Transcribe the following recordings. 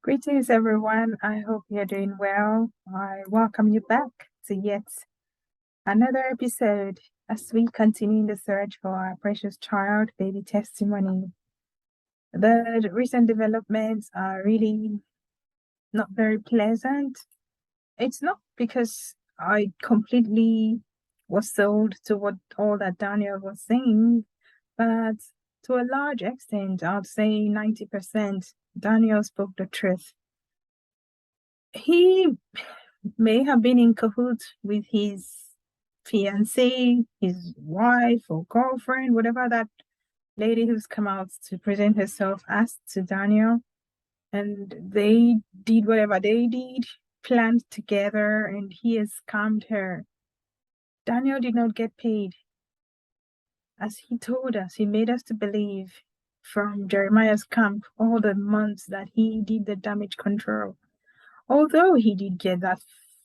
Greetings, everyone. I hope you're doing well. I welcome you back to yet another episode as we continue in the search for our precious child baby testimony. The recent developments are really not very pleasant. It's not because I completely was sold to what all that Daniel was saying, but to a large extent, I'd say 90%, Daniel spoke the truth. He may have been in cahoots with his fiancée, his wife or girlfriend, whatever that lady who's come out to present herself as to Daniel. And they did whatever they did, planned together, and he has scammed her. Daniel did not get paid. As he told us, he made us to believe from Jeremiah's camp all the months that he did the damage control. Although he did get that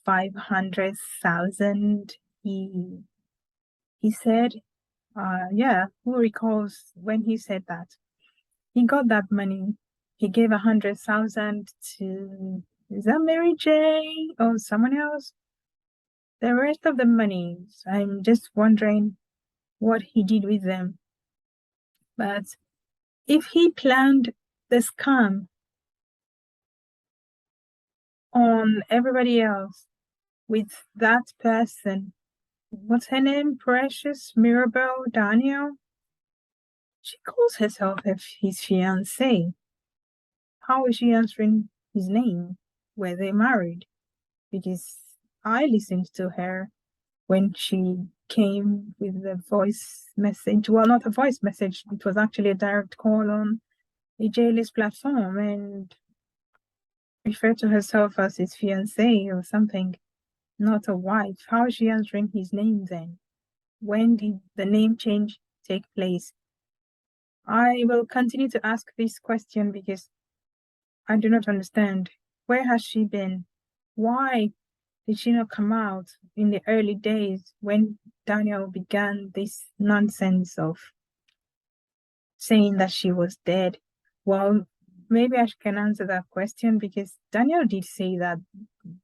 500,000, he said, yeah, who recalls when he said that? He got that money. He gave 100,000 to, is that Mary J or someone else? The rest of the monies, I'm just wondering what he did with them. But if he planned the scam on everybody else with that person, what's her name? Precious Mirabel Daniel? She calls herself his fiancée. How is she answering his name? Were they married? Because I listened to her when she came with the voice message. Well, not a voice message, it was actually a direct call on a J-list platform and referred to herself as his fiancée or something, not a wife. How is she answering his name then? When did the name change take place? I will continue to ask this question because I do not understand. Where has she been? Why did she not come out in the early days when Daniel began this nonsense of saying that she was dead? Well, maybe I can answer that question because Daniel did say that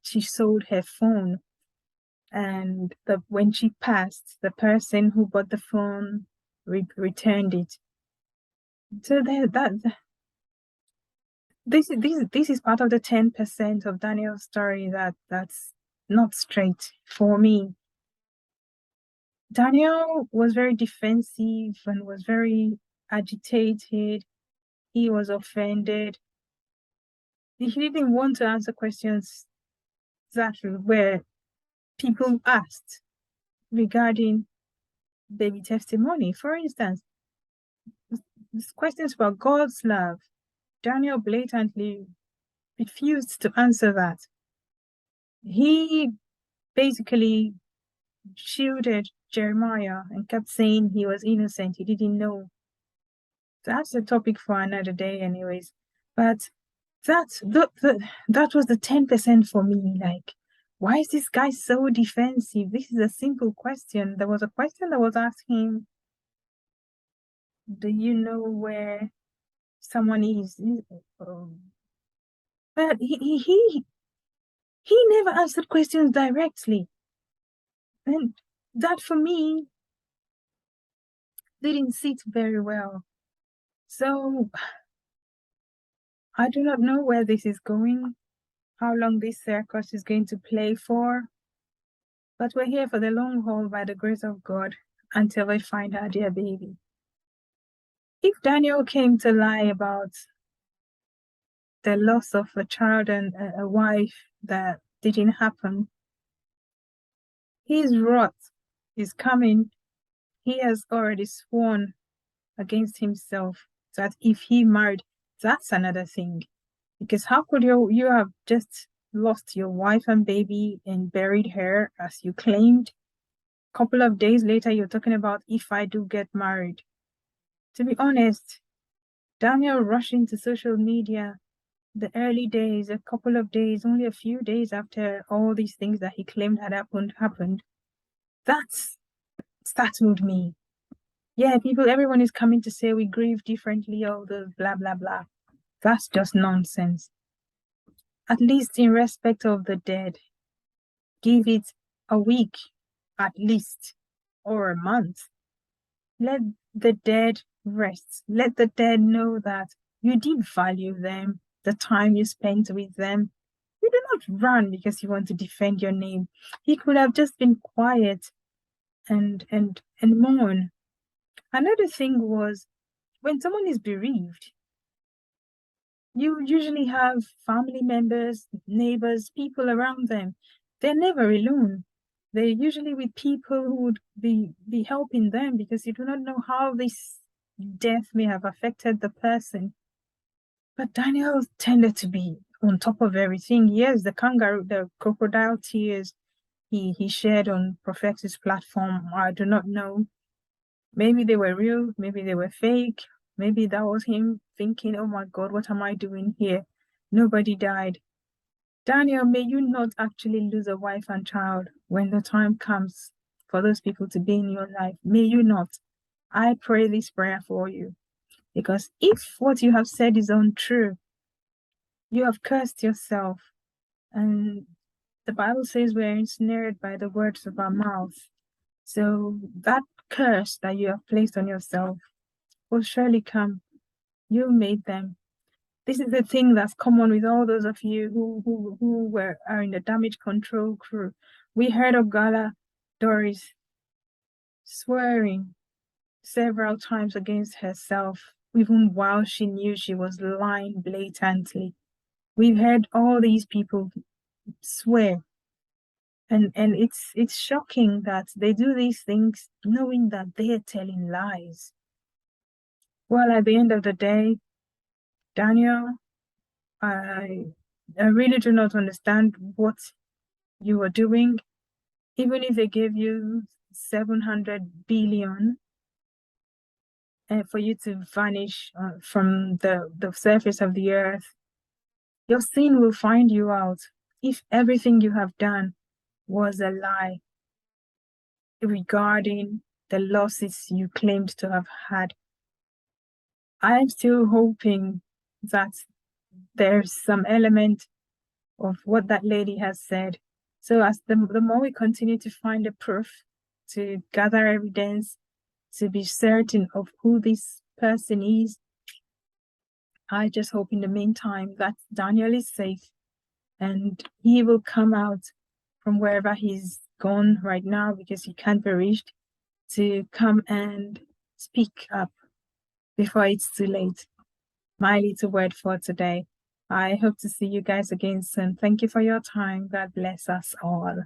she sold her phone, and when she passed, the person who bought the phone returned it. So this is part of the 10% of Daniel's story that's not straight for me. Daniel was very defensive and was very agitated. He was offended. He didn't want to answer questions that were people asked regarding baby testimony. For instance, questions about God's love. Daniel blatantly refused to answer that. He basically shielded Jeremiah and kept saying he was innocent. He didn't know. That's a topic for another day, anyways. But that was the 10% for me. Like, why is this guy so defensive? This is a simple question. There was a question that was asked him, do you know where someone is? But he never answered questions directly. And that for me didn't sit very well. So I do not know where this is going, how long this circus is going to play for, but we're here for the long haul by the grace of God until we find our dear baby. If Daniel came to lie about the loss of a child and a wife that didn't happen, his wrath is coming. He has already sworn against himself that if he married, that's another thing. Because how could you have just lost your wife and baby and buried her as you claimed? A couple of days later, you're talking about if I do get married. To be honest, Daniel rushing to social media the early days, a couple of days, only a few days after all these things that he claimed had happened, that startled me. Yeah, everyone is coming to say we grieve differently, all the blah, blah, blah. That's just nonsense. at least in respect of the dead, give it a week at least, or a month. Let the dead rest. Let the dead know that you did value them, the time you spent with them. You do not run because you want to defend your name. He could have just been quiet and mourn. Another thing was, when someone is bereaved, you usually have family members, neighbors, people around them. They're never alone. They're usually with people who would be helping them, because you do not know how this death may have affected the person. But Daniel tended to be on top of everything. Yes, the crocodile tears he shared on Prophetic's platform, I do not know. Maybe they were real, maybe they were fake, maybe that was him thinking, oh my God, what am I doing here? Nobody died. Daniel, may you not actually lose a wife and child when the time comes for those people to be in your life. May you not. I pray this prayer for you. Because if what you have said is untrue, you have cursed yourself. And the Bible says we're ensnared by the words of our mouth. So that curse that you have placed on yourself will surely come. You made them. This is the thing that's common with all those of you who are in the damage control crew. We heard of Gala Doris swearing several times against herself, even while she knew she was lying blatantly. We've heard all these people swear, and it's shocking that they do these things knowing that they're telling lies. Well, at the end of the day, Daniel, I really do not understand what you were doing. Even if they gave you 700 billion for you to vanish from the surface of the earth, your sin will find you out if everything you have done was a lie regarding the losses you claimed to have had. I'm still hoping that there's some element of what that lady has said. So as the more we continue to find the proof, to gather evidence, to be certain of who this person is, I just hope in the meantime that Daniel is safe and he will come out from wherever he's gone right now, because he can't be reached, to come and speak up before it's too late. My little word for today. I hope to see you guys again soon. Thank you for your time. God bless us all.